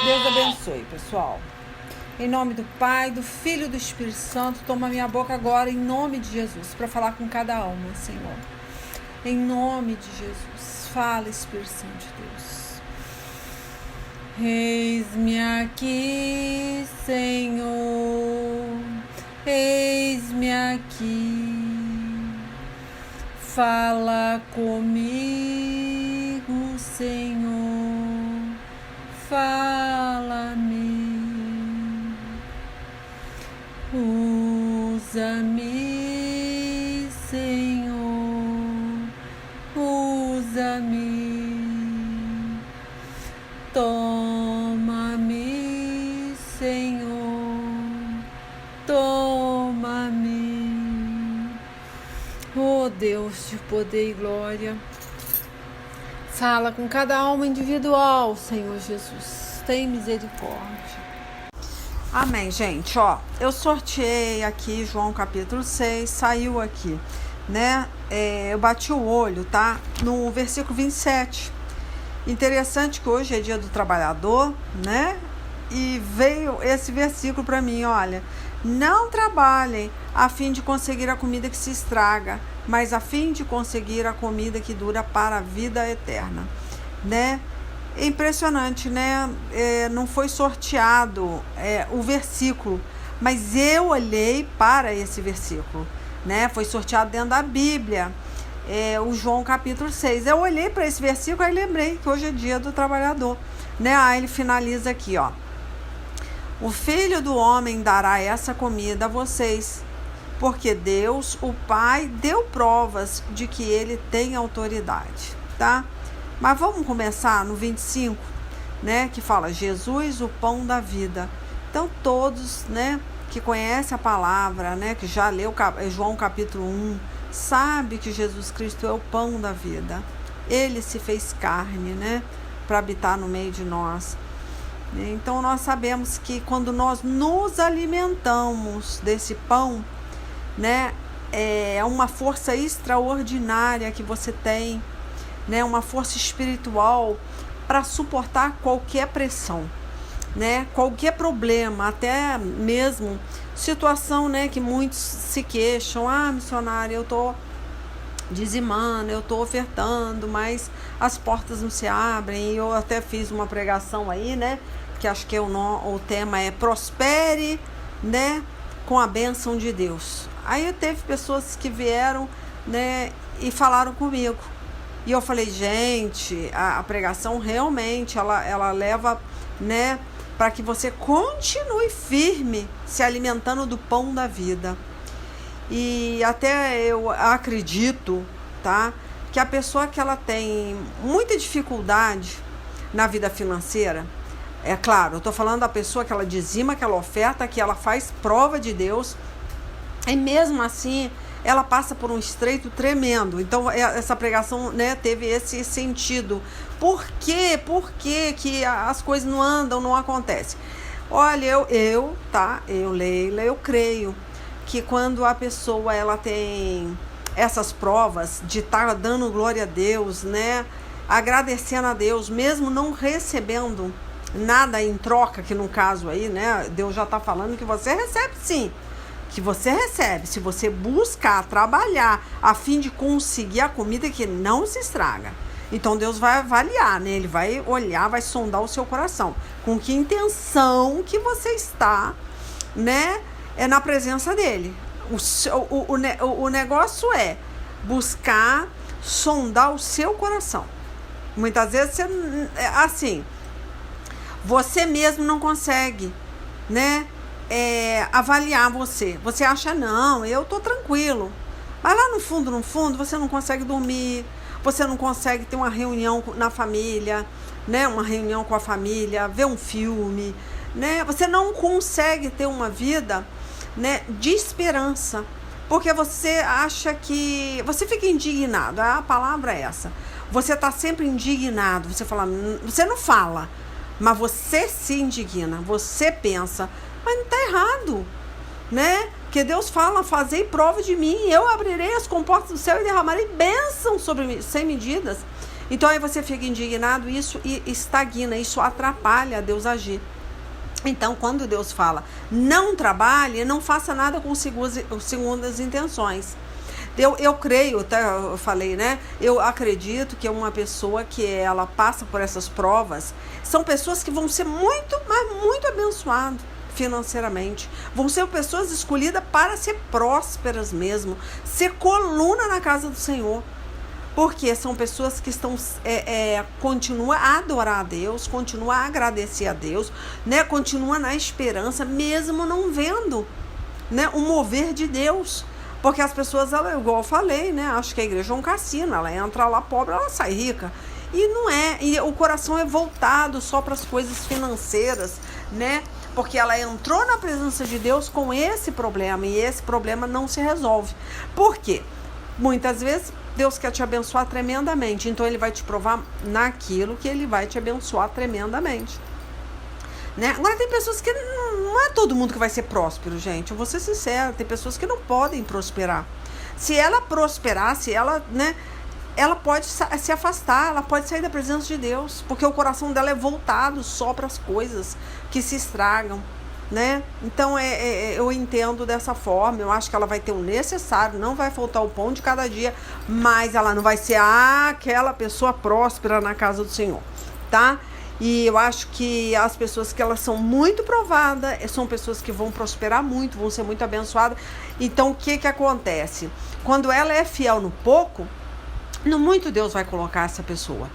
Deus abençoe, pessoal. Em nome do Pai, do Filho e do Espírito Santo, toma minha boca agora, em nome de Jesus, para falar com cada alma, Senhor. Em nome de Jesus, fala, Espírito Santo de Deus. Eis-me aqui, Senhor, eis-me aqui. Fala comigo, Senhor, fala-me. Usa-me, Senhor, usa-me. Toma-me, Senhor, toma-me. Oh Deus de poder e glória, fala com cada alma individual, Senhor Jesus, tem misericórdia. Amém, gente, eu sorteei aqui João capítulo 6, saiu aqui, né, eu bati o olho, tá, no versículo 27, interessante que hoje é dia do trabalhador, né, e veio esse versículo para mim, olha, não trabalhem a fim de conseguir a comida que se estraga, mas a fim de conseguir a comida que dura para a vida eterna, né. É impressionante, né? Não foi sorteado o versículo, mas eu olhei para esse versículo, né? Foi sorteado dentro da Bíblia, o João capítulo 6. Eu olhei para esse versículo e lembrei que hoje é dia do trabalhador, né? Aí ele finaliza aqui, o Filho do Homem dará essa comida a vocês, porque Deus, o Pai, deu provas de que ele tem autoridade, tá? Mas vamos começar no 25, né, que fala Jesus, o pão da vida. Então todos, né, que conhecem a palavra, né, que já leu João capítulo 1, sabe que Jesus Cristo é o pão da vida. Ele se fez carne, né, para habitar no meio de nós. Então nós sabemos que quando nós nos alimentamos desse pão, né, é uma força extraordinária que você tem, né, uma força espiritual para suportar qualquer pressão, né, qualquer problema, até mesmo situação, né, que muitos se queixam, missionária, eu tô dizimando, eu tô ofertando, mas as portas não se abrem. Eu até fiz uma pregação aí, né, que acho que o tema é prospere, né, com a bênção de Deus. Aí teve pessoas que vieram, né, e falaram comigo. E eu falei, gente, a pregação realmente, ela leva, né, para que você continue firme, se alimentando do pão da vida. E até eu acredito, tá, que a pessoa que ela tem muita dificuldade na vida financeira, é claro, eu tô falando da pessoa que ela dizima, que ela oferta, que ela faz prova de Deus, e mesmo assim ela passa por um estreito tremendo. Então essa pregação, né, teve esse sentido. Por quê? Por que que as coisas não andam, não acontecem? Olha, Leila, eu creio que quando a pessoa ela tem essas provas de estar dando glória a Deus, né, agradecendo a Deus, mesmo não recebendo nada em troca, que no caso aí, né, Deus já está falando que você recebe sim, que você recebe, se você buscar trabalhar a fim de conseguir a comida que não se estraga. Então Deus vai avaliar, né? Ele vai olhar, vai sondar o seu coração. Com que intenção que você está, né? Na presença dele. O negócio é buscar sondar o seu coração. Muitas vezes você mesmo não consegue, né? Avaliar você. Você acha, não, eu tô tranquilo. Mas lá no fundo, você não consegue dormir, você não consegue ter uma reunião na família, né? Uma reunião com a família, ver um filme, né? Você não consegue ter uma vida, né, de esperança, porque você acha que... Você fica indignado, a palavra é essa. Você tá sempre indignado, você não fala, mas você se indigna, você pensa... Mas não está errado, né? Porque Deus fala, fazei prova de mim, eu abrirei as comportas do céu e derramarei bênção sobre mim, sem medidas. Então aí você fica indignado, isso estagna, isso atrapalha Deus agir. Então, quando Deus fala, não trabalhe, não faça nada com segundas intenções. Eu creio, até eu falei, né? Eu acredito que uma pessoa que ela passa por essas provas, são pessoas que vão ser muito, mas muito abençoadas financeiramente. Vão ser pessoas escolhidas para ser prósperas mesmo, ser coluna na casa do Senhor. Porque são pessoas que continuam a adorar a Deus, continuam a agradecer a Deus, né? Continuam na esperança, mesmo não vendo, né, o mover de Deus. Porque as pessoas, igual eu falei, né? Acho que a igreja é um cassino, ela entra lá pobre, ela sai rica. E não é, e o coração é voltado só para as coisas financeiras, né? Porque ela entrou na presença de Deus com esse problema, e esse problema não se resolve. Por quê? Muitas vezes Deus quer te abençoar tremendamente, então Ele vai te provar naquilo que Ele vai te abençoar tremendamente, né? Agora tem pessoas que não é todo mundo que vai ser próspero, gente. Eu vou ser sincera, tem pessoas que não podem prosperar. Se ela prosperar, se ela, né, ela pode se afastar, ela pode sair da presença de Deus, porque o coração dela é voltado só para as coisas que se estragam, né? Então eu entendo dessa forma. Eu acho que ela vai ter o necessário, não vai faltar o pão de cada dia, mas ela não vai ser aquela pessoa próspera na casa do Senhor, tá? E eu acho que as pessoas que elas são muito provadas, são pessoas que vão prosperar muito, vão ser muito abençoadas. Então o que acontece? Quando ela é fiel no pouco, no muito Deus vai colocar essa pessoa.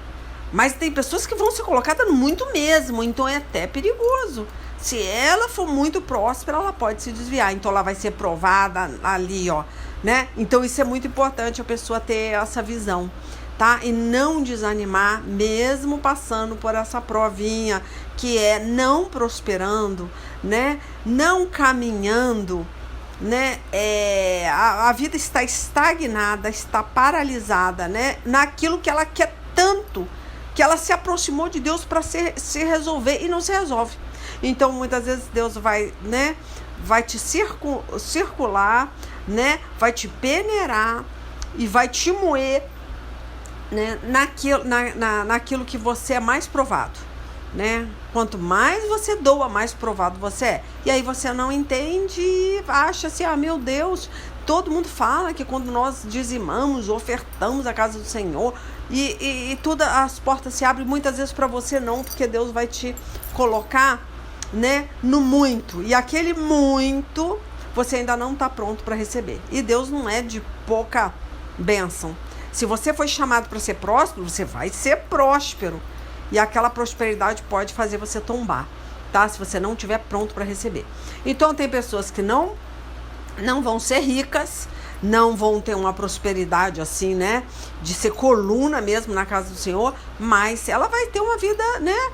Mas tem pessoas que vão ser colocadas no muito mesmo, então é até perigoso. Se ela for muito próspera, ela pode se desviar. Então ela vai ser provada ali, ó, né? Então isso é muito importante, a pessoa ter essa visão, tá? E não desanimar, mesmo passando por essa provinha, que é não prosperando, né? Não caminhando, né? A vida está estagnada, está paralisada, né? Naquilo que ela quer tanto, que ela se aproximou de Deus para se resolver e não se resolve. Então, muitas vezes, Deus vai, né, vai te circular, né, vai te peneirar e vai te moer, né, naquilo que você é mais provado, né? Quanto mais você doa, mais provado você é. E aí você não entende e acha assim, meu Deus, todo mundo fala que quando nós dizimamos, ofertamos a casa do Senhor, e todas as portas se abrem, muitas vezes para você não, porque Deus vai te colocar, né, no muito, e aquele muito você ainda não está pronto para receber. E Deus não é de pouca bênção. Se você foi chamado para ser próspero, você vai ser próspero, e aquela prosperidade pode fazer você tombar, tá? Se você não estiver pronto para receber. Então tem pessoas que não vão ser ricas, não vão ter uma prosperidade assim, né, de ser coluna mesmo na casa do Senhor, mas ela vai ter uma vida, né,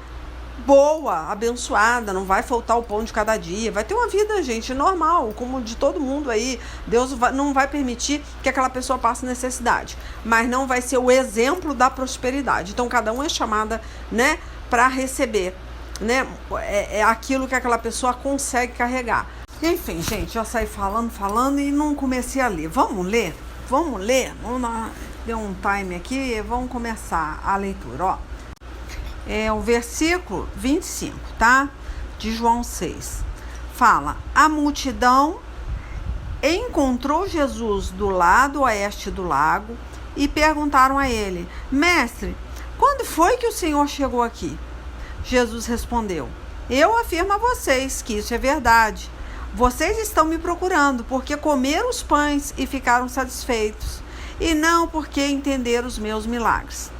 boa, abençoada, não vai faltar o pão de cada dia, vai ter uma vida, gente, normal, como de todo mundo aí. Deus não vai permitir que aquela pessoa passe necessidade, mas não vai ser o exemplo da prosperidade. Então cada um é chamada, né, para receber, né, é aquilo que aquela pessoa consegue carregar. Enfim, gente, já saí falando e não comecei a ler. Vamos ler? Vamos deu um time aqui, vamos começar a leitura, ó. É o versículo 25, tá? De João 6. Fala: a multidão encontrou Jesus do lado oeste do lago e perguntaram a ele: Mestre, quando foi que o Senhor chegou aqui? Jesus respondeu: eu afirmo a vocês que isso é verdade. Vocês estão me procurando porque comeram os pães e ficaram satisfeitos, e não porque entenderam os meus milagres.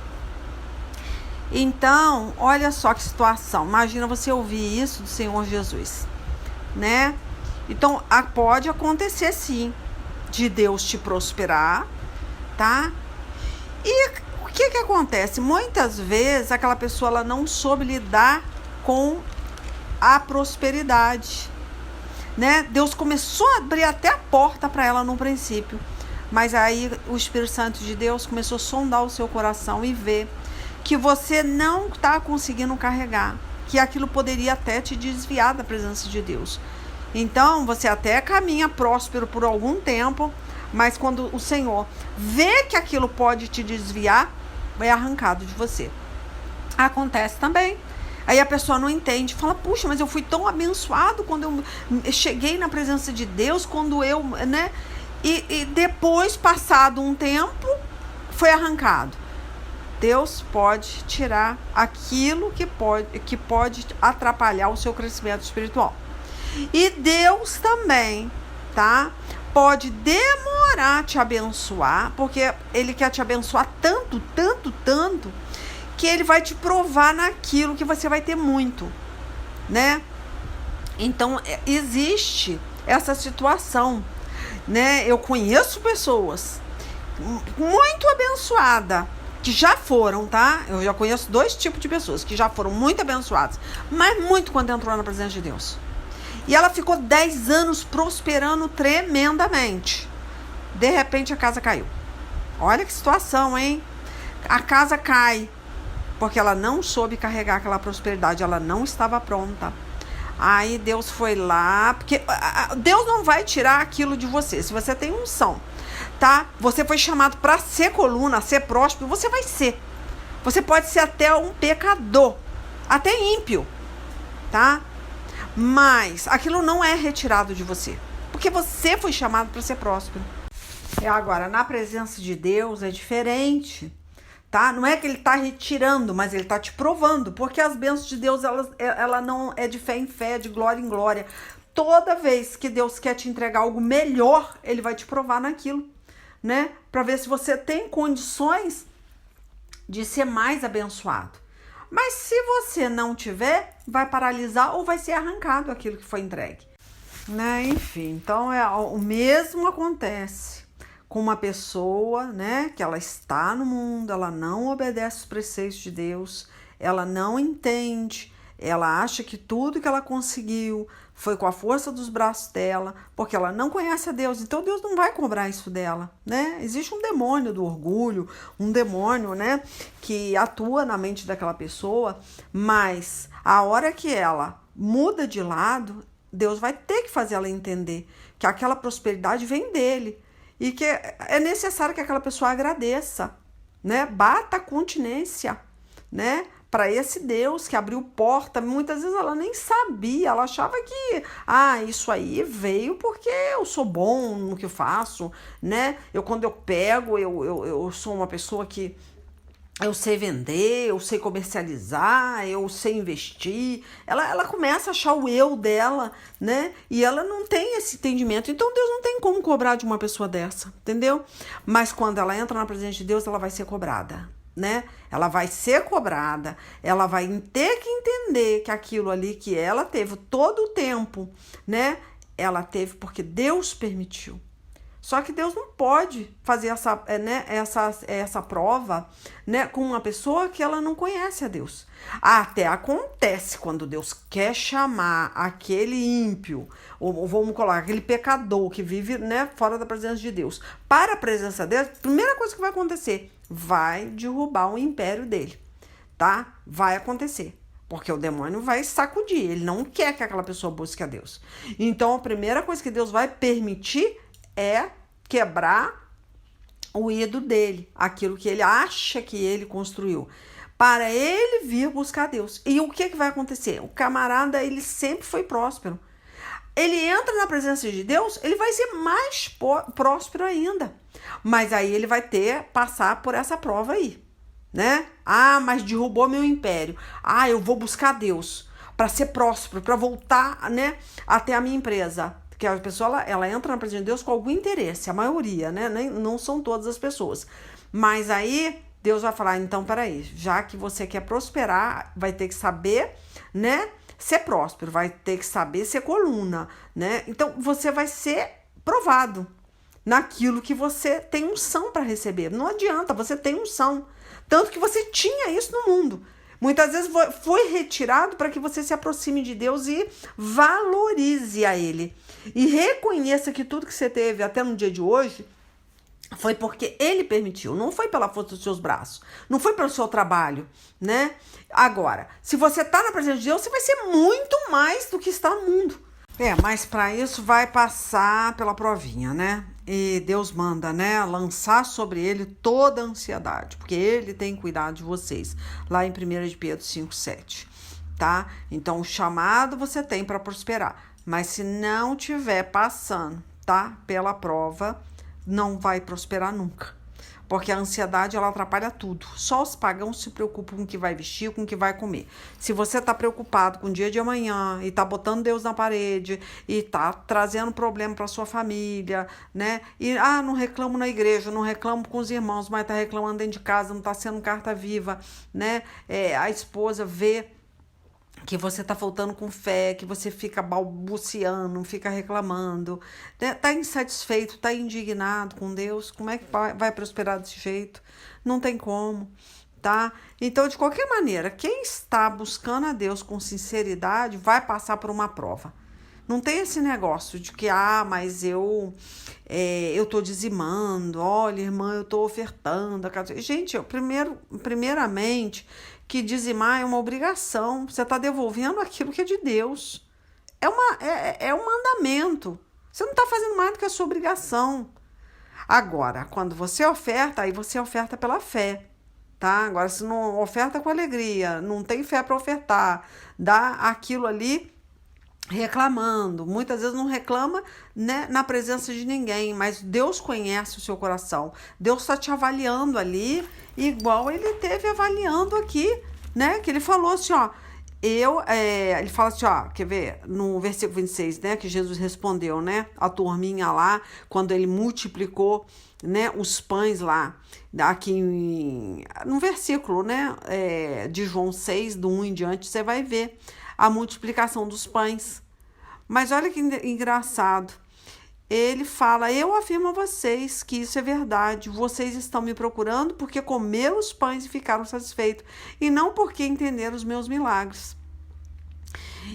Então, olha só que situação. Imagina você ouvir isso do Senhor Jesus, né? Então, pode acontecer sim, de Deus te prosperar, tá? E o que acontece? Muitas vezes aquela pessoa ela não soube lidar com a prosperidade, né? Deus começou a abrir até a porta para ela no princípio, mas aí o Espírito Santo de Deus começou a sondar o seu coração e ver que você não está conseguindo carregar, que aquilo poderia até te desviar da presença de Deus. Então, você até caminha próspero por algum tempo, mas quando o Senhor vê que aquilo pode te desviar, é arrancado de você. Acontece também. Aí a pessoa não entende, fala, puxa, mas eu fui tão abençoado quando eu cheguei na presença de Deus, quando eu, né? E depois, passado um tempo, foi arrancado. Deus pode tirar aquilo que pode atrapalhar o seu crescimento espiritual. E Deus também, tá? Pode demorar a te abençoar, porque Ele quer te abençoar tanto, que Ele vai te provar naquilo que você vai ter muito, né? Então, existe essa situação, né? Eu conheço pessoas muito abençoadas, que já foram, tá? Eu já conheço 2 tipos de pessoas que já foram muito abençoadas, mas muito quando entrou na presença de Deus. E ela ficou 10 anos prosperando tremendamente. De repente a casa caiu. Olha que situação, hein? A casa cai porque ela não soube carregar aquela prosperidade, ela não estava pronta. Aí Deus foi lá, porque Deus não vai tirar aquilo de você. Se você tem unção, tá? Você foi chamado para ser coluna, ser próspero, você vai ser. Você pode ser até um pecador, até ímpio, tá? Mas aquilo não é retirado de você, porque você foi chamado para ser próspero. E agora, na presença de Deus é diferente, tá? Não é que Ele está retirando, mas Ele está te provando, porque as bênçãos de Deus, ela não é de fé em fé, de glória em glória. Toda vez que Deus quer te entregar algo melhor, Ele vai te provar naquilo, né? Para ver se você tem condições de ser mais abençoado. Mas se você não tiver, vai paralisar ou vai ser arrancado aquilo que foi entregue, né? Enfim, então o mesmo acontece com uma pessoa, né, que ela está no mundo, ela não obedece os preceitos de Deus, ela não entende, ela acha que tudo que ela conseguiu foi com a força dos braços dela, porque ela não conhece a Deus, então Deus não vai cobrar isso dela, né? Existe um demônio do orgulho, um demônio, né, que atua na mente daquela pessoa, mas a hora que ela muda de lado, Deus vai ter que fazer ela entender que aquela prosperidade vem dele e que é necessário que aquela pessoa agradeça, né? Bata a continência, né? Para esse Deus que abriu porta. Muitas vezes ela nem sabia, ela achava que isso aí veio porque eu sou bom no que eu faço, né? Quando eu pego, eu sou uma pessoa que eu sei vender, eu sei comercializar, eu sei investir. Ela começa a achar o eu dela, né? E ela não tem esse entendimento. Então Deus não tem como cobrar de uma pessoa dessa, entendeu? Mas quando ela entra na presença de Deus, ela vai ser cobrada, né? Ela vai ser cobrada, ela vai ter que entender que aquilo ali que ela teve todo o tempo, né? Ela teve porque Deus permitiu. Só que Deus não pode fazer essa prova, né, com uma pessoa que ela não conhece a Deus. Até acontece quando Deus quer chamar aquele ímpio, ou vamos colocar, aquele pecador que vive, né, fora da presença de Deus, para a presença dele, a primeira coisa que vai acontecer, vai derrubar o império dele, tá? Vai acontecer. Porque o demônio vai sacudir, ele não quer que aquela pessoa busque a Deus. Então a primeira coisa que Deus vai permitir é quebrar o ídolo dele, aquilo que ele acha que ele construiu, para ele vir buscar Deus. E o que vai acontecer? O camarada, ele sempre foi próspero. Ele entra na presença de Deus, ele vai ser mais próspero ainda. Mas aí ele vai passar por essa prova aí, né? Mas derrubou meu império. Eu vou buscar Deus para ser próspero, para voltar, né, até a minha empresa. Porque a pessoa, ela entra na presença de Deus com algum interesse, a maioria, né? Não são todas as pessoas. Mas aí, Deus vai falar, então, peraí, já que você quer prosperar, vai ter que saber, né, ser próspero, vai ter que saber ser coluna, né? Então, você vai ser provado naquilo que você tem unção para receber. Não adianta, você tem unção. Tanto que você tinha isso no mundo. Muitas vezes foi retirado para que você se aproxime de Deus e valorize a Ele. E reconheça que tudo que você teve até no dia de hoje foi porque Ele permitiu. Não foi pela força dos seus braços. Não foi pelo seu trabalho, né? Agora, se você está na presença de Deus, você vai ser muito mais do que está no mundo. Mas para isso vai passar pela provinha, né? E Deus manda, né, lançar sobre ele toda a ansiedade, porque ele tem cuidado de vocês, lá em 1 de Pedro 5:7, tá? Então, o chamado você tem para prosperar, mas se não tiver passando, tá, pela prova, não vai prosperar nunca. Porque a ansiedade, ela atrapalha tudo. Só os pagãos se preocupam com o que vai vestir, com o que vai comer. Se você tá preocupado com o dia de amanhã e tá botando Deus na parede e tá trazendo problema para sua família, né? E não reclamo na igreja, não reclamo com os irmãos, mas tá reclamando dentro de casa, não tá sendo carta viva, né? A esposa vê que você tá faltando com fé, que você fica balbuciando, fica reclamando, né? Tá insatisfeito, tá indignado com Deus, como é que vai prosperar desse jeito? Não tem como, tá? Então, de qualquer maneira, quem está buscando a Deus com sinceridade vai passar por uma prova. Não tem esse negócio de que, mas eu tô dizimando, olha, irmã, eu tô ofertando. Gente, primeiramente, que dizimar é uma obrigação. Você está devolvendo aquilo que é de Deus. É um mandamento. Você não está fazendo mais do que a sua obrigação. Agora, quando você oferta, aí você oferta pela fé, tá? Agora, se não oferta com alegria, não tem fé para ofertar, dá aquilo ali reclamando. Muitas vezes não reclama, né, na presença de ninguém, mas Deus conhece o seu coração. Deus está te avaliando ali, igual ele teve avaliando aqui, né? Que ele falou assim, ele fala assim, quer ver? No versículo 26, né? Que Jesus respondeu, né? A turminha lá, quando ele multiplicou, né? Os pães lá, aqui no versículo, né? De João 6, do 1 em diante, você vai ver a multiplicação dos pães. Mas olha que engraçado. Ele fala, eu afirmo a vocês que isso é verdade. Vocês estão me procurando porque comeram os pães e ficaram satisfeitos. E não porque entenderam os meus milagres.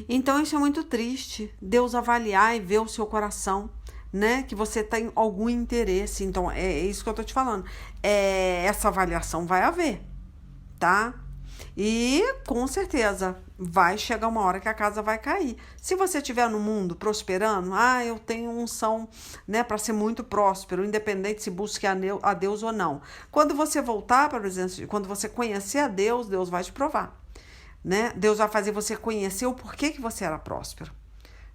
Então isso é muito triste. Deus avaliar e ver o seu coração, né? Que você tem algum interesse. Então é isso que eu tô te falando. Essa avaliação vai haver, tá? E com certeza vai chegar uma hora que a casa vai cair. Se você estiver no mundo prosperando, eu tenho unção, né, para ser muito próspero, independente se busque a Deus ou não. Quando você voltar para a presença de Deus, quando você conhecer a Deus, Deus vai te provar, né? Deus vai fazer você conhecer o porquê que você era próspero,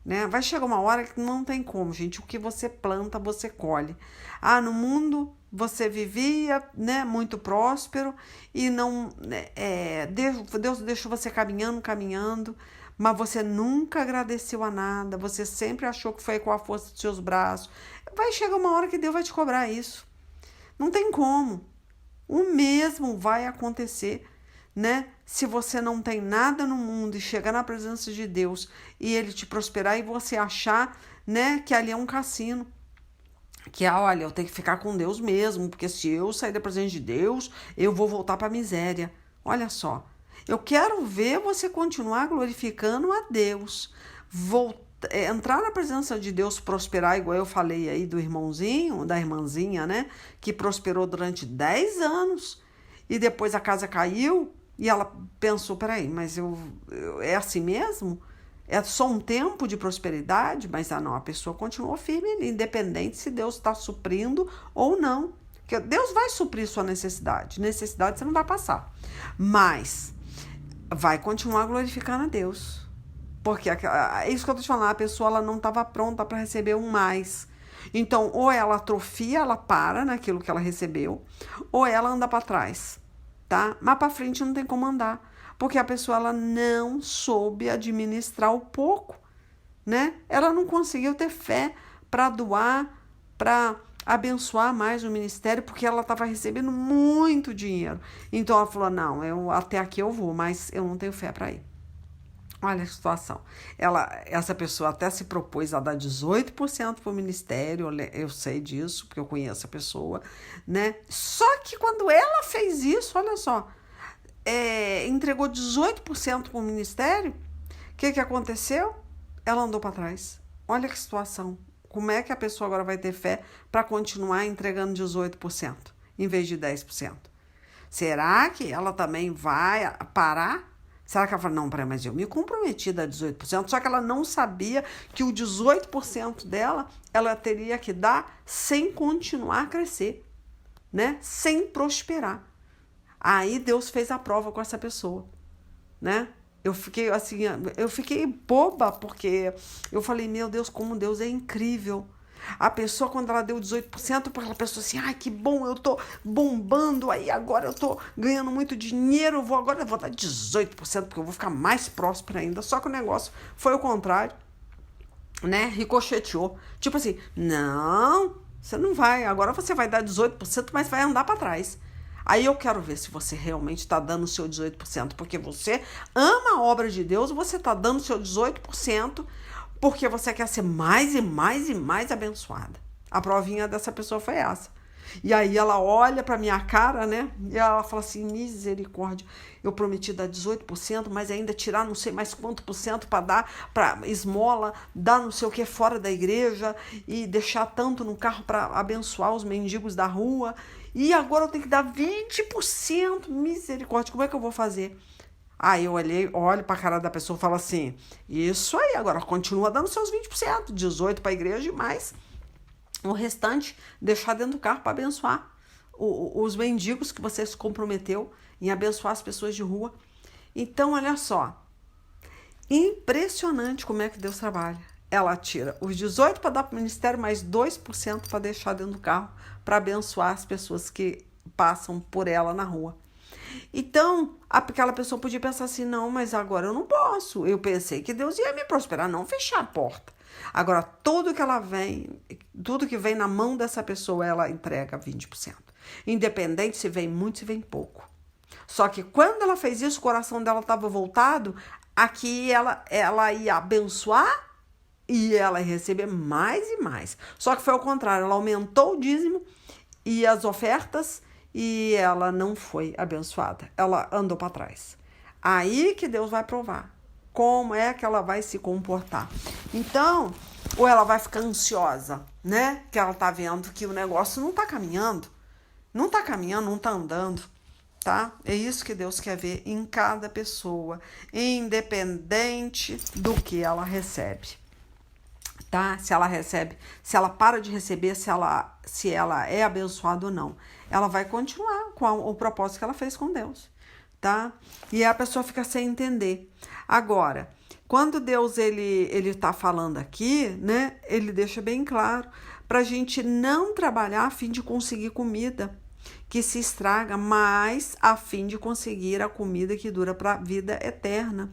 né? Vai chegar uma hora que não tem como, gente. O que você planta, você colhe. No mundo você vivia, né, muito próspero e não, Deus deixou você caminhando, mas você nunca agradeceu a nada, você sempre achou que foi com a força dos seus braços. Vai chegar uma hora que Deus vai te cobrar isso. Não tem como. O mesmo vai acontecer, né? Se você não tem nada no mundo e chegar na presença de Deus e ele te prosperar e você achar, né, que ali é um cassino. Que, olha, eu tenho que ficar com Deus mesmo, porque se eu sair da presença de Deus, eu vou voltar para a miséria. Olha só, eu quero ver você continuar glorificando a Deus, entrar na presença de Deus, prosperar, igual eu falei aí do irmãozinho, da irmãzinha, né, que prosperou durante 10 anos, e depois a casa caiu, e ela pensou, peraí, mas é assim mesmo? É só um tempo de prosperidade, mas a pessoa continuou firme, independente se Deus está suprindo ou não. Porque Deus vai suprir sua necessidade. Necessidade você não vai passar. Mas vai continuar glorificando a Deus. Porque é isso que eu estou te falando, a pessoa ela não estava pronta para receber um mais. Então, ou ela atrofia, ela para naquilo que ela recebeu, ou ela anda para trás, tá? Mas para frente não tem como andar. Porque a pessoa ela não soube administrar o pouco, né? Ela não conseguiu ter fé para doar, para abençoar mais o ministério, porque ela estava recebendo muito dinheiro. Então ela falou, não, até aqui eu vou, mas eu não tenho fé para ir. Olha a situação. Essa pessoa até se propôs a dar 18% para o ministério, eu sei disso, porque eu conheço a pessoa, né? Só que quando ela fez isso, olha só, entregou 18% para o ministério, o que aconteceu? Ela andou para trás. Olha que situação. Como é que a pessoa agora vai ter fé para continuar entregando 18% em vez de 10%? Será que ela também vai parar? Será que ela fala, não, peraí, mas eu me comprometi a dar 18%, só que ela não sabia que o 18% dela, ela teria que dar sem continuar a crescer, né? Sem prosperar. Aí Deus fez a prova com essa pessoa, né? Eu fiquei assim, eu fiquei boba, porque eu falei, meu Deus, como Deus é incrível. A pessoa, quando ela deu 18%, ela pensou assim, ai, que bom, eu tô bombando, aí agora eu tô ganhando muito dinheiro, agora eu vou dar 18%, porque eu vou ficar mais próspera ainda. Só que o negócio foi o contrário, né? Ricocheteou. Tipo assim, não, você não vai, agora você vai dar 18%, mas vai andar para trás. Aí eu quero ver se você realmente está dando o seu 18%, porque você ama a obra de Deus, você está dando o seu 18%, porque você quer ser mais e mais e mais abençoada. A provinha dessa pessoa foi essa. E aí ela olha pra minha cara, né? E ela fala assim, misericórdia, eu prometi dar 18%, mas ainda tirar não sei mais quanto por cento para dar para esmola, dar não sei o que fora da igreja e deixar tanto no carro para abençoar os mendigos da rua. E agora eu tenho que dar 20%, misericórdia, como é que eu vou fazer? Aí eu olho pra cara da pessoa e falo assim, isso aí, agora continua dando seus 20%, 18% para a igreja e mais o restante deixar dentro do carro para abençoar os mendigos que você se comprometeu em abençoar as pessoas de rua. Então, olha só, impressionante como é que Deus trabalha. Ela tira os 18% para dar para o ministério, mais 2% para deixar dentro do carro para abençoar as pessoas que passam por ela na rua. Então, aquela pessoa podia pensar assim, não, mas agora eu não posso. Eu pensei que Deus ia me prosperar, não fechar a porta. Agora, tudo que vem na mão dessa pessoa, ela entrega 20%. Independente se vem muito, se vem pouco. Só que quando ela fez isso, o coração dela estava voltado a que ela ia abençoar e ela ia receber mais e mais. Só que foi ao contrário, ela aumentou o dízimo e as ofertas e ela não foi abençoada. Ela andou para trás. Aí que Deus vai provar como é que ela vai se comportar. Então, ou ela vai ficar ansiosa, né? Que ela tá vendo que o negócio não tá caminhando. Não tá caminhando, não tá andando, tá? É isso que Deus quer ver em cada pessoa, independente do que ela recebe. Tá? Se ela recebe, se ela para de receber, se ela é abençoada ou não. Ela vai continuar com o propósito que ela fez com Deus, tá? E a pessoa fica sem entender. Agora, quando Deus ele tá falando aqui, né? Ele deixa bem claro pra gente não trabalhar a fim de conseguir comida que se estraga, mas a fim de conseguir a comida que dura para a vida eterna,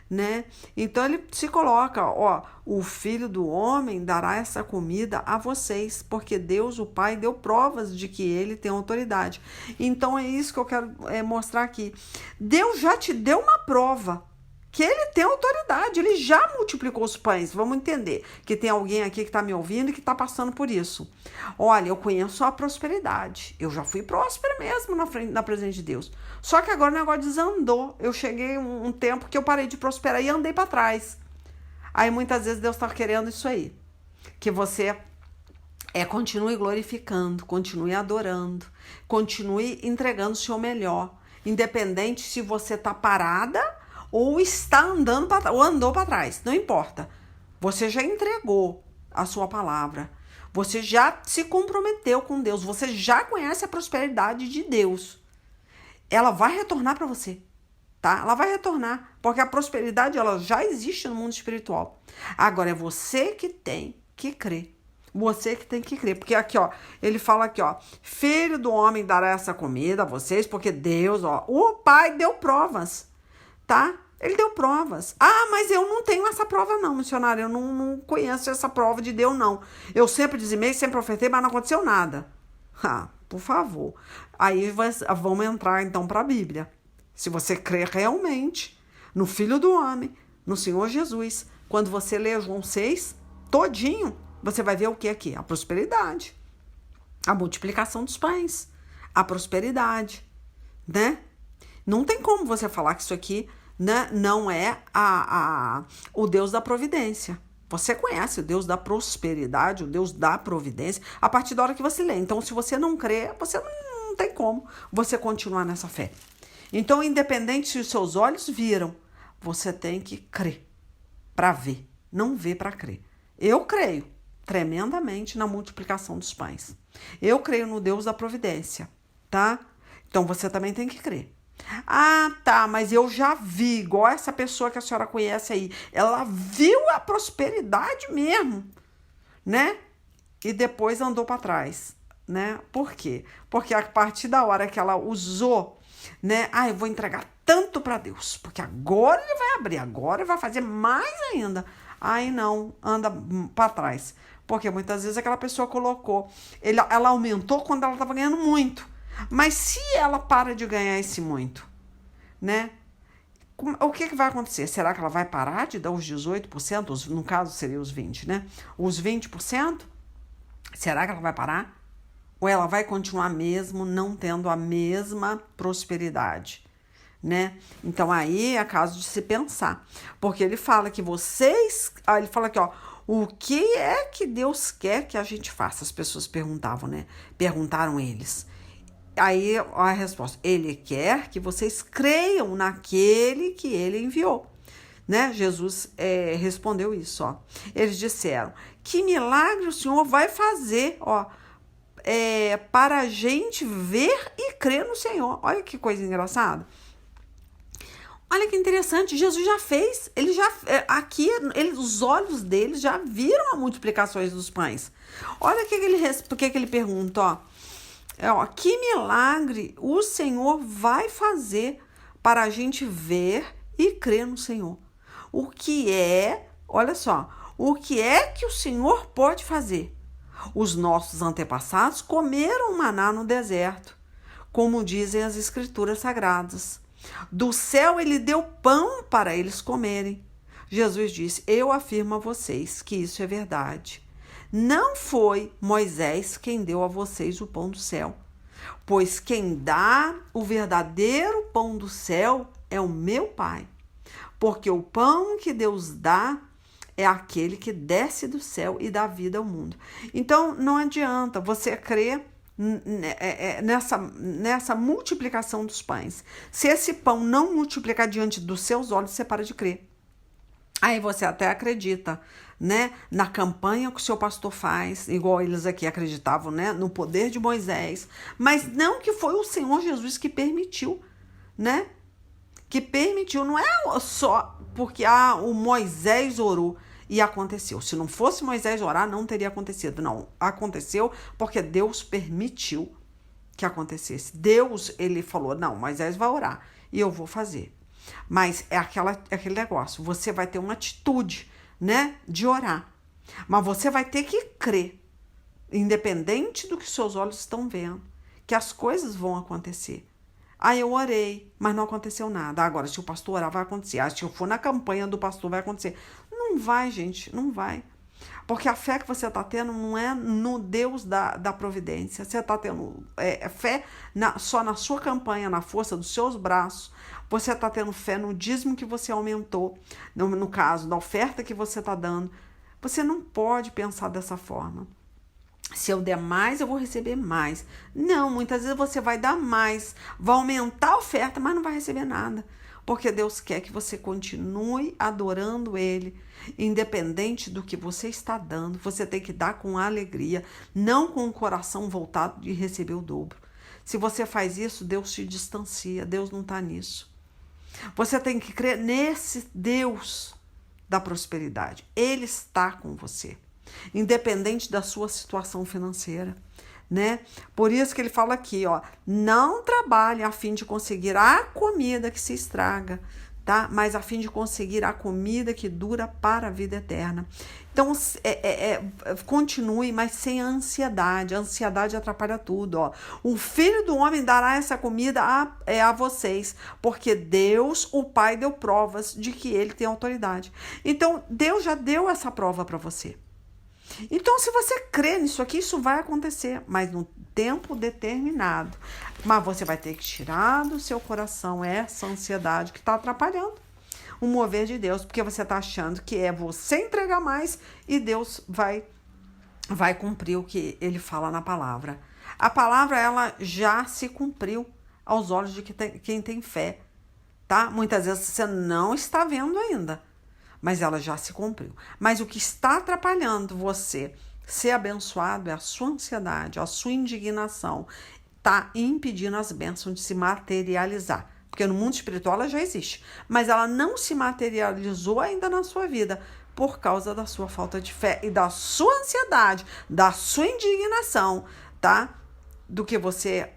né? Então ele se coloca, ó, o Filho do Homem dará essa comida a vocês, porque Deus, o Pai, deu provas de que ele tem autoridade. Então é isso que eu quero mostrar aqui. Deus já te deu uma prova que ele tem autoridade, ele já multiplicou os pães. Vamos entender que tem alguém aqui que está me ouvindo e que está passando por isso. Olha, eu conheço a prosperidade, eu já fui próspera mesmo na presença de Deus. Só que agora o negócio desandou. Eu cheguei um tempo que eu parei de prosperar e andei para trás. Aí muitas vezes Deus está querendo isso aí, que você continue glorificando, continue adorando, continue entregando o seu melhor, independente se você está parada ou está andando ou andou para trás, não importa. Você já entregou a sua palavra, você já se comprometeu com Deus, você já conhece a prosperidade de Deus. Ela vai retornar para você, tá? Ela vai retornar, porque a prosperidade ela já existe no mundo espiritual. Agora é você que tem que crer. Você que tem que crer, porque aqui, ó, ele fala aqui, ó, Filho do Homem dará essa comida a vocês, porque Deus, ó, o Pai deu provas. Tá? Ele deu provas. Ah, mas eu não tenho essa prova não, missionário. Eu não conheço essa prova de Deus, não. Eu sempre dizimei, sempre ofertei, mas não aconteceu nada. Ah, por favor. Aí vamos entrar, então, para a Bíblia. Se você crê realmente no Filho do Homem, no Senhor Jesus, quando você lê João 6, todinho, você vai ver o que aqui? A prosperidade. A multiplicação dos pães. A prosperidade. Né? Não tem como você falar que isso aqui, né, não é o Deus da providência. Você conhece o Deus da prosperidade, o Deus da providência, a partir da hora que você lê. Então, se você não crê, você não tem como você continuar nessa fé. Então, independente se os seus olhos viram, você tem que crer para ver, não ver para crer. Eu creio tremendamente na multiplicação dos pães. Eu creio no Deus da providência, tá? Então você também tem que crer. Ah, tá, mas eu já vi, igual essa pessoa que a senhora conhece aí, ela viu a prosperidade mesmo, né? E depois andou para trás, né? Por quê? Porque a partir da hora que ela usou, né? Ah, eu vou entregar tanto para Deus, porque agora ele vai abrir, agora ele vai fazer mais ainda. Aí não, anda para trás. Porque muitas vezes aquela pessoa colocou, ela aumentou quando ela estava ganhando muito. Mas se ela para de ganhar esse muito, né? O que vai acontecer? Será que ela vai parar de dar os 18%? No caso, seria os 20%, né? Os 20%? Será que ela vai parar? Ou ela vai continuar mesmo não tendo a mesma prosperidade, né? Então aí é caso de se pensar. Porque ele fala que vocês... ele fala aqui, ó. O que é que Deus quer que a gente faça? As pessoas perguntavam, né? Perguntaram eles. Aí a resposta, ele quer que vocês creiam naquele que ele enviou, né? Jesus respondeu isso, ó. Eles disseram, que milagre o Senhor vai fazer, ó, para a gente ver e crer no Senhor. Olha que coisa engraçada. Olha que interessante, Jesus já fez, ele já, aqui, os olhos deles já viram as multiplicações dos pães. Olha o que ele pergunta, ó. Que milagre o Senhor vai fazer para a gente ver e crer no Senhor. Olha só, o que é que o Senhor pode fazer? Os nossos antepassados comeram maná no deserto, como dizem as escrituras sagradas. Do céu ele deu pão para eles comerem. Jesus disse, eu afirmo a vocês que isso é verdade. Não foi Moisés quem deu a vocês o pão do céu, pois quem dá o verdadeiro pão do céu é o meu Pai. Porque o pão que Deus dá é aquele que desce do céu e dá vida ao mundo. Então, não adianta você crer nessa multiplicação dos pães. Se esse pão não multiplicar diante dos seus olhos, você para de crer. Aí você até acredita, né, na campanha que o seu pastor faz, igual eles aqui acreditavam, né, no poder de Moisés, mas não que foi o Senhor Jesus que permitiu, né? Que permitiu, não é só porque o Moisés orou e aconteceu. Se não fosse Moisés orar, não teria acontecido. Não, aconteceu porque Deus permitiu que acontecesse. Deus, ele falou, não, Moisés vai orar e eu vou fazer. Mas é aquele negócio, você vai ter uma atitude, né, de orar. Mas você vai ter que crer, independente do que seus olhos estão vendo, que as coisas vão acontecer. Eu orei, mas não aconteceu nada. Agora, se o pastor orar, vai acontecer. Se eu for na campanha do pastor, vai acontecer. Não vai, gente, não vai. Porque a fé que você está tendo não é no Deus da providência. Você está tendo fé só na sua campanha, na força dos seus braços. Você está tendo fé no dízimo que você aumentou. No caso, na oferta que você está dando. Você não pode pensar dessa forma. Se eu der mais, eu vou receber mais. Não, muitas vezes você vai dar mais, vai aumentar a oferta, mas não vai receber nada. Porque Deus quer que você continue adorando Ele, independente do que você está dando. Você tem que dar com alegria, não com o coração voltado de receber o dobro. Se você faz isso, Deus te distancia, Deus não está nisso. Você tem que crer nesse Deus da prosperidade. Ele está com você, independente da sua situação financeira, né? Por isso que ele fala aqui, ó, não trabalhe a fim de conseguir a comida que se estraga, tá? Mas a fim de conseguir a comida que dura para a vida eterna. Então, continue, mas sem ansiedade. A ansiedade atrapalha tudo, ó. O Filho do Homem dará essa comida a vocês, porque Deus, o Pai, deu provas de que ele tem autoridade. Então, Deus já deu essa prova para você. Então, se você crê nisso aqui, isso vai acontecer, mas no tempo determinado. Mas você vai ter que tirar do seu coração essa ansiedade que está atrapalhando o mover de Deus, porque você está achando que é você entregar mais e Deus vai cumprir o que ele fala na palavra. A palavra, ela já se cumpriu aos olhos de quem tem fé, tá? Muitas vezes você não está vendo ainda, mas ela já se cumpriu. Mas o que está atrapalhando você ser abençoado é a sua ansiedade, a sua indignação, tá impedindo as bênçãos de se materializar. Porque no mundo espiritual ela já existe, mas ela não se materializou ainda na sua vida por causa da sua falta de fé e da sua ansiedade, da sua indignação, tá? Do que você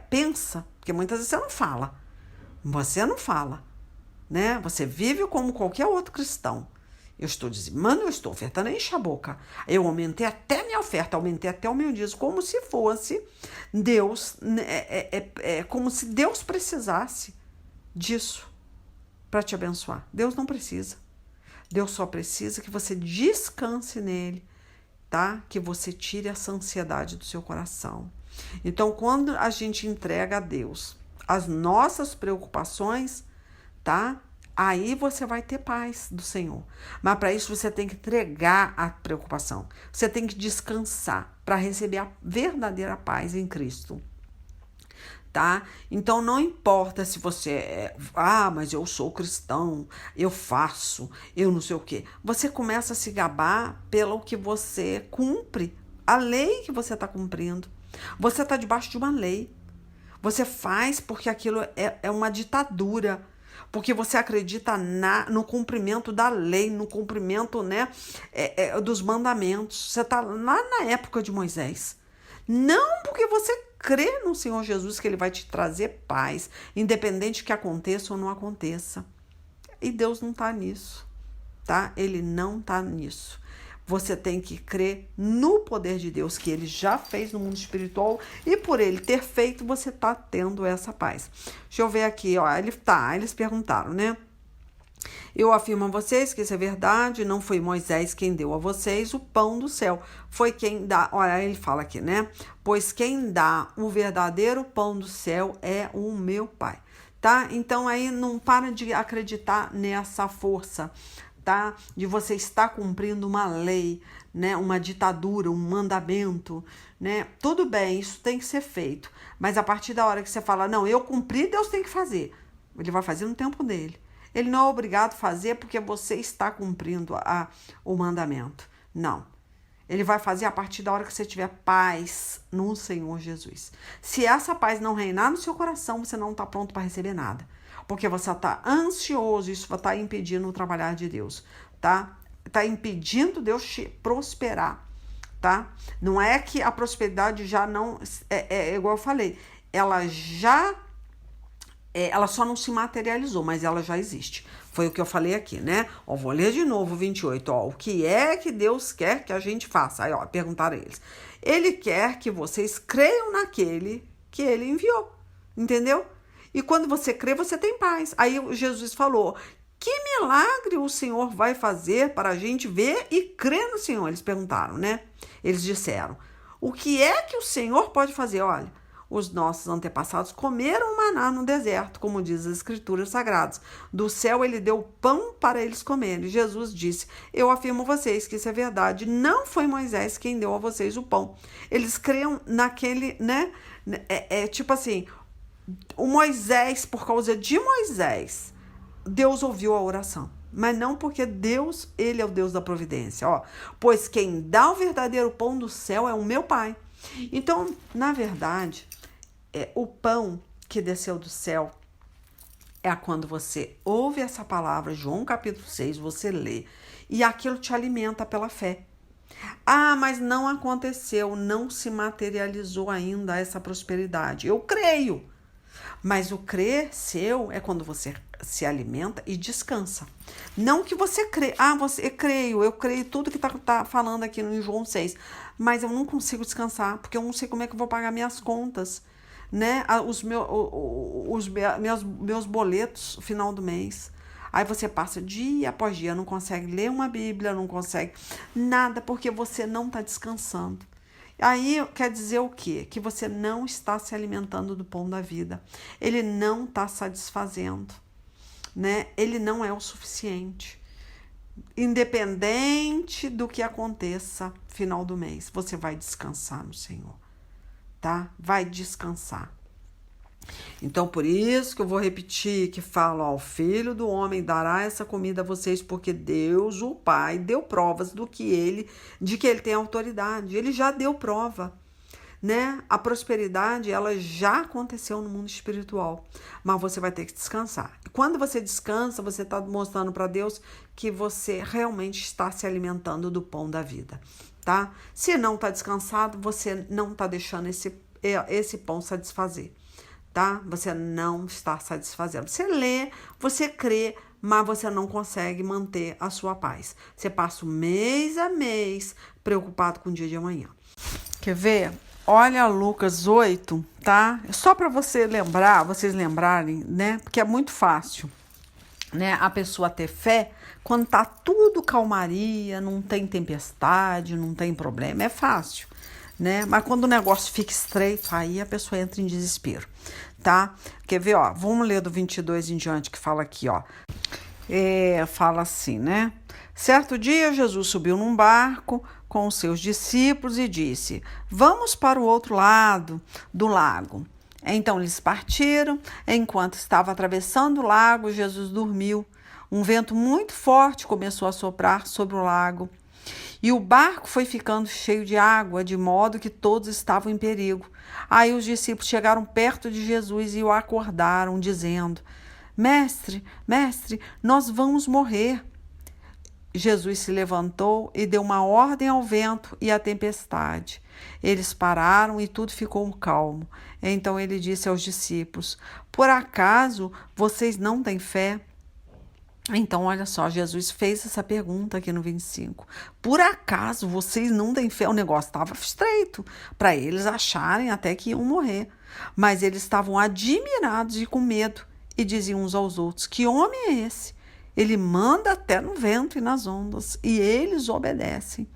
pensa, porque muitas vezes você não fala, né? Você vive como qualquer outro cristão. Eu estou dizimando, eu estou ofertando, enche a boca. Eu aumentei até minha oferta, aumentei até o meu dízimo, como se fosse Deus, como se Deus precisasse disso para te abençoar. Deus não precisa. Deus só precisa que você descanse nele, tá? Que você tire essa ansiedade do seu coração. Então, quando a gente entrega a Deus as nossas preocupações, tá? Aí você vai ter paz do Senhor. Mas para isso você tem que entregar a preocupação. Você tem que descansar para receber a verdadeira paz em Cristo. Tá? Então não importa se você mas eu sou cristão, eu faço, eu não sei o quê. Você começa a se gabar pelo que você cumpre, a lei que você está cumprindo. Você está debaixo de uma lei. Você faz porque aquilo é uma ditadura. Porque você acredita no cumprimento da lei, no cumprimento, né, dos mandamentos. Você está lá na época de Moisés. Não porque você crê no Senhor Jesus que ele vai te trazer paz, independente que aconteça ou não aconteça. E Deus não está nisso, tá? Ele não está nisso. Você tem que crer no poder de Deus que ele já fez no mundo espiritual e por ele ter feito, você está tendo essa paz. Deixa eu ver aqui, ó, eles perguntaram, né? Eu afirmo a vocês que isso é verdade, não foi Moisés quem deu a vocês o pão do céu, foi quem dá, olha, ele fala aqui, né? Pois quem dá o verdadeiro pão do céu é o meu Pai, tá? Então aí não para de acreditar nessa força, tá? De você estar cumprindo uma lei, né? Uma ditadura, um mandamento, né? Tudo bem, isso tem que ser feito, mas a partir da hora que você fala, não, eu cumpri, Deus tem que fazer, ele vai fazer no tempo dele. Ele não é obrigado a fazer porque você está cumprindo o mandamento. Não. Ele vai fazer a partir da hora que você tiver paz no Senhor Jesus. Se essa paz não reinar no seu coração, você não está pronto para receber nada. Porque você está ansioso, isso vai estar impedindo o trabalhar de Deus, tá? Está impedindo Deus te prosperar, tá? Não é que a prosperidade já não... igual eu falei, ela só não se materializou, mas ela já existe. Foi o que eu falei aqui, né? Ó, vou ler de novo 28. Ó, o que é que Deus quer que a gente faça? Aí, ó, perguntaram eles. Ele quer que vocês creiam naquele que ele enviou. Entendeu? E quando você crê, você tem paz. Aí Jesus falou, que milagre o Senhor vai fazer para a gente ver e crer no Senhor? Eles perguntaram, né? Eles disseram, o que é que o Senhor pode fazer? Olha, os nossos antepassados comeram maná no deserto, como diz as escrituras sagradas. Do céu ele deu pão para eles comerem. Jesus disse, eu afirmo a vocês que isso é verdade. Não foi Moisés quem deu a vocês o pão. Eles criam naquele, né? Tipo assim, o Moisés, por causa de Moisés, Deus ouviu a oração. Mas não porque Deus, ele é o Deus da providência. Ó, pois quem dá o verdadeiro pão do céu é o meu Pai. Então, na verdade, o pão que desceu do céu é quando você ouve essa palavra, João capítulo 6, você lê, e aquilo te alimenta pela fé. Ah, mas não aconteceu, não se materializou ainda essa prosperidade. Eu creio, mas o crer seu é quando você se alimenta e descansa. Não que você crê, eu creio tudo que tá falando aqui no João 6, mas eu não consigo descansar, porque eu não sei como é que eu vou pagar minhas contas, né? Os meus boletos final do mês. Aí você passa dia após dia, não consegue ler uma Bíblia, não consegue nada, porque você não está descansando. Aí quer dizer o quê? Que você não está se alimentando do pão da vida. Ele não está satisfazendo, né? Ele não é o suficiente. Independente do que aconteça final do mês, você vai descansar no Senhor, tá? Vai descansar. Então, por isso que eu vou repetir, que fala, ó, o Filho do Homem dará essa comida a vocês, porque Deus, o Pai, deu provas de que ele tem autoridade. Ele já deu prova, né? A prosperidade, ela já aconteceu no mundo espiritual, mas você vai ter que descansar. Quando você descansa, você está mostrando para Deus que você realmente está se alimentando do pão da vida, tá? Se não está descansado, você não está deixando esse pão satisfazer, tá? Você não está satisfazendo. Você lê, você crê, mas você não consegue manter a sua paz. Você passa o mês a mês preocupado com o dia de amanhã. Quer ver? Olha Lucas 8, tá? Só para vocês lembrarem, né? Porque é muito fácil, né? A pessoa ter fé quando tá tudo calmaria, não tem tempestade, não tem problema, é fácil, né? Mas quando o negócio fica estreito, aí a pessoa entra em desespero, tá? Quer ver, ó? Vamos ler do 22 em diante, que fala aqui, ó. Fala assim, né? Certo dia, Jesus subiu num barco com os seus discípulos e disse: Vamos para o outro lado do lago. Então eles partiram. Enquanto estava atravessando o lago, Jesus dormiu. Um vento muito forte começou a soprar sobre o lago e o barco foi ficando cheio de água, de modo que todos estavam em perigo. Aí os discípulos chegaram perto de Jesus e o acordaram, dizendo: Mestre, mestre, nós vamos morrer. Jesus se levantou e deu uma ordem ao vento e à tempestade. Eles pararam e tudo ficou calmo. Então ele disse aos discípulos: Por acaso vocês não têm fé? Então, olha só, Jesus fez essa pergunta aqui no 25. Por acaso vocês não têm fé? O negócio estava estreito para eles acharem até que iam morrer. Mas eles estavam admirados e com medo e diziam uns aos outros: Que homem é esse? Ele manda até no vento e nas ondas, e eles obedecem.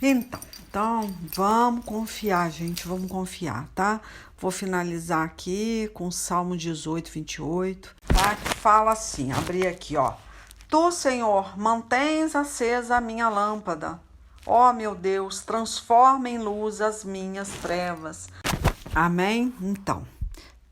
Então, vamos confiar, gente, vamos confiar, tá? Vou finalizar aqui com o Salmo 18, 28, tá? Que fala assim, abri aqui, ó. Tu, Senhor, mantens acesa a minha lâmpada. Ó, meu Deus, transforma em luz as minhas trevas. Amém? Então,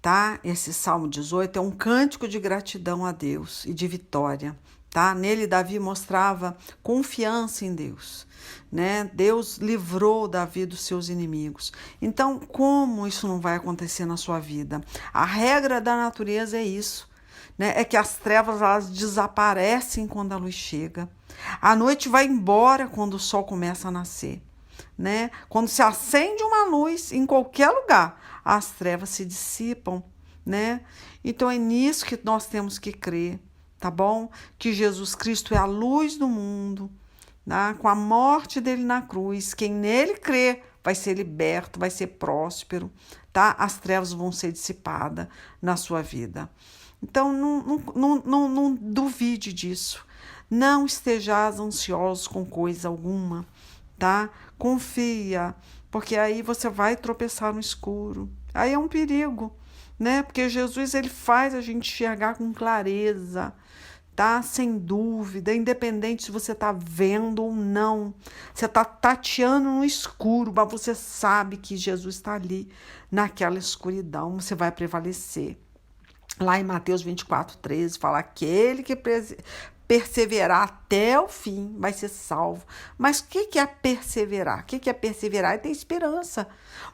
tá? Esse Salmo 18 é um cântico de gratidão a Deus e de vitória, tá? Nele Davi mostrava confiança em Deus, né? Deus livrou Davi dos seus inimigos. Então, como isso não vai acontecer na sua vida? A regra da natureza é isso, né? É que as trevas elas desaparecem quando a luz chega. A noite vai embora quando o sol começa a nascer, né? Quando se acende uma luz em qualquer lugar, as trevas se dissipam, né? Então é nisso que nós temos que crer, tá bom? Que Jesus Cristo é a luz do mundo, né? Com a morte dele na cruz, quem nele crê vai ser liberto, vai ser próspero, tá? As trevas vão ser dissipadas na sua vida. Então não duvide disso. Não estejais ansiosos com coisa alguma, tá? Confia, porque aí você vai tropeçar no escuro. Aí é um perigo, né? Porque Jesus ele faz a gente enxergar com clareza, tá? Sem dúvida, independente se você está vendo ou não. Você está tateando no escuro, mas você sabe que Jesus está ali, naquela escuridão, você vai prevalecer. Lá em Mateus 24, 13, fala: aquele que perseverar até o fim vai ser salvo. Mas o que é perseverar? O que é perseverar? É ter esperança.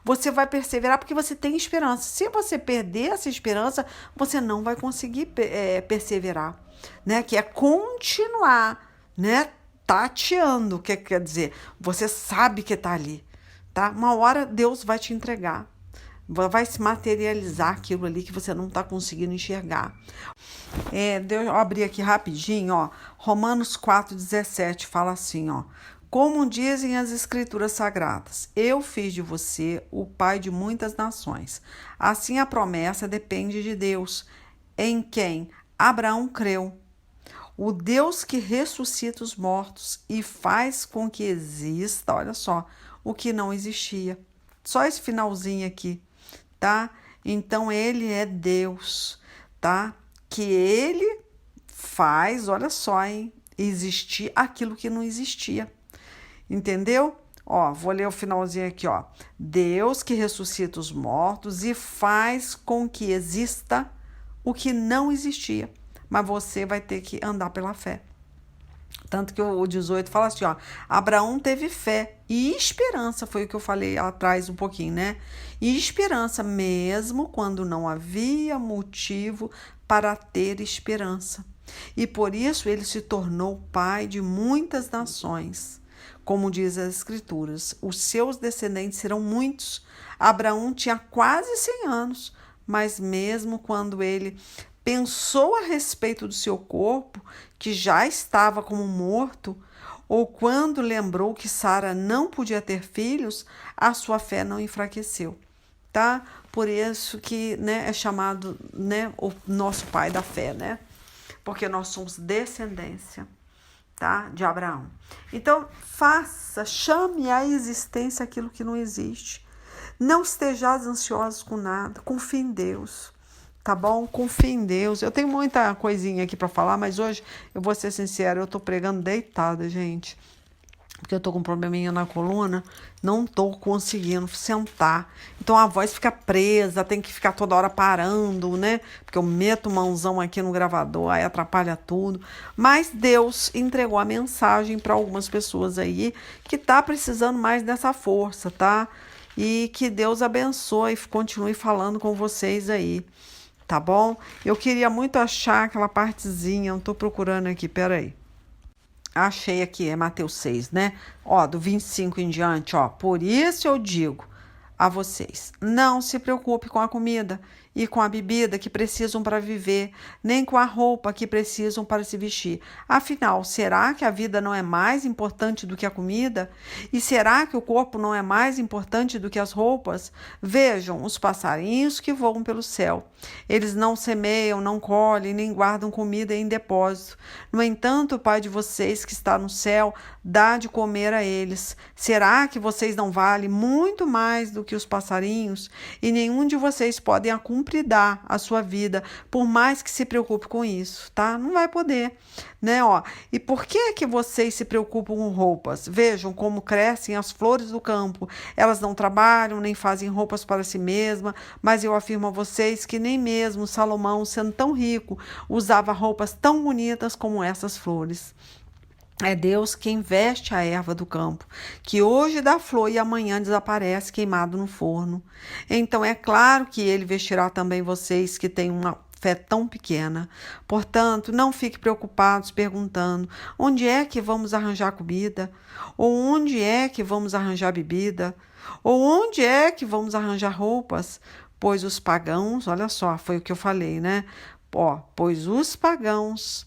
Você vai perseverar porque você tem esperança. Se você perder essa esperança, você não vai conseguir perseverar, né? Que é continuar, né? Tateando. O que quer dizer? Você sabe que está ali, tá? Uma hora Deus vai te entregar. Vai se materializar aquilo ali que você não está conseguindo enxergar. Deixa eu abrir aqui rapidinho, ó. Romanos 4,17 fala assim, ó. Como dizem as escrituras sagradas, eu fiz de você o pai de muitas nações. Assim a promessa depende de Deus, em quem Abraão creu. O Deus que ressuscita os mortos e faz com que exista, olha só, o que não existia. Só esse finalzinho aqui, tá? Então ele é Deus, tá? Que ele faz, olha só, hein? Existir aquilo que não existia. Entendeu? Ó, vou ler o finalzinho aqui, ó. Deus que ressuscita os mortos e faz com que exista o que não existia. Mas você vai ter que andar pela fé. Tanto que o 18 fala assim, ó. Abraão teve fé e esperança, foi o que eu falei atrás um pouquinho, né? E esperança, mesmo quando não havia motivo para ter esperança. E por isso ele se tornou pai de muitas nações. Como diz as Escrituras, os seus descendentes serão muitos. Abraão tinha quase 100 anos, mas mesmo quando ele pensou a respeito do seu corpo, que já estava como morto, ou quando lembrou que Sara não podia ter filhos, a sua fé não enfraqueceu, tá? Por isso que, né, é chamado, né, o nosso pai da fé, né? Porque nós somos descendência, tá, de Abraão. Então, chame à existência aquilo que não existe. Não estejais ansiosos com nada, confie em Deus, tá bom? Confie em Deus. Eu tenho muita coisinha aqui para falar, mas hoje, eu vou ser sincera, eu tô pregando deitada, gente. Porque eu tô com um probleminha na coluna, não tô conseguindo sentar. Então a voz fica presa, tem que ficar toda hora parando, né? Porque eu meto mãozão aqui no gravador, aí atrapalha tudo. Mas Deus entregou a mensagem para algumas pessoas aí que tá precisando mais dessa força, tá? E que Deus abençoe e continue falando com vocês aí, tá bom? Eu queria muito achar aquela partezinha, não tô procurando aqui, peraí. Achei aqui, é Mateus 6, né? Ó, do 25 em diante, ó. Por isso eu digo a vocês, não se preocupe com a comida e com a bebida que precisam para viver, nem com a roupa que precisam para se vestir. Afinal, será que a vida não é mais importante do que a comida? E será que o corpo não é mais importante do que as roupas? Vejam os passarinhos que voam pelo céu. Eles não semeiam, não colhem, nem guardam comida em depósito. No entanto, o Pai de vocês que está no céu dá de comer a eles. Será que vocês não valem muito mais do que os passarinhos? E nenhum de vocês podem cumpridar a sua vida, por mais que se preocupe com isso, tá? Não vai poder, né? Ó, e por que vocês se preocupam com roupas? Vejam como crescem as flores do campo. Elas não trabalham, nem fazem roupas para si mesmas, mas eu afirmo a vocês que nem mesmo Salomão, sendo tão rico, usava roupas tão bonitas como essas flores. É Deus quem veste a erva do campo, que hoje dá flor e amanhã desaparece queimado no forno. Então é claro que ele vestirá também vocês que têm uma fé tão pequena. Portanto, não fiquem preocupados perguntando onde é que vamos arranjar comida, ou onde é que vamos arranjar bebida, ou onde é que vamos arranjar roupas, pois os pagãos, olha só, foi o que eu falei, né? Ó, pois os pagãos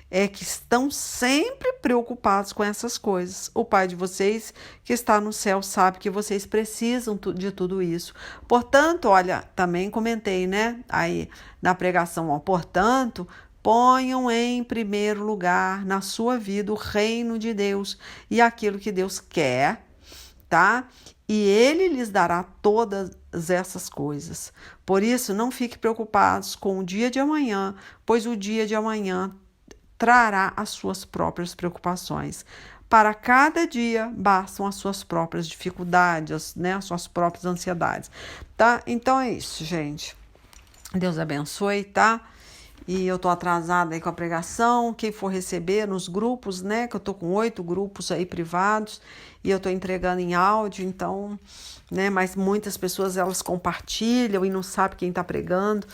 é que estão sempre preocupados com essas coisas. O Pai de vocês, que está no céu, sabe que vocês precisam de tudo isso. Portanto, olha, também comentei, né, aí na pregação, ó, portanto, ponham em primeiro lugar na sua vida o reino de Deus e aquilo que Deus quer, tá? E Ele lhes dará todas essas coisas. Por isso, não fiquem preocupados com o dia de amanhã, pois o dia de amanhã trará as suas próprias preocupações. Para cada dia bastam as suas próprias dificuldades, né? As suas próprias ansiedades, tá? Então é isso, gente. Deus abençoe, tá? E eu tô atrasada aí com a pregação. Quem for receber nos grupos, né? Que eu tô com 8 grupos aí privados e eu tô entregando em áudio, então, né? Mas muitas pessoas elas compartilham e não sabem quem tá pregando.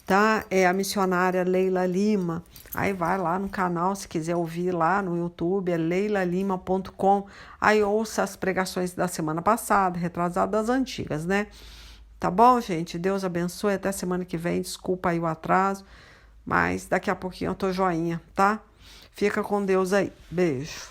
Tá? É a missionária Leila Lima. Aí vai lá no canal, se quiser ouvir lá no YouTube, é leilalima.com. Aí ouça as pregações da semana passada, retrasadas antigas, né? Tá bom, gente? Deus abençoe. Até semana que vem. Desculpa aí o atraso, mas daqui a pouquinho eu tô joinha, tá? Fica com Deus aí. Beijo.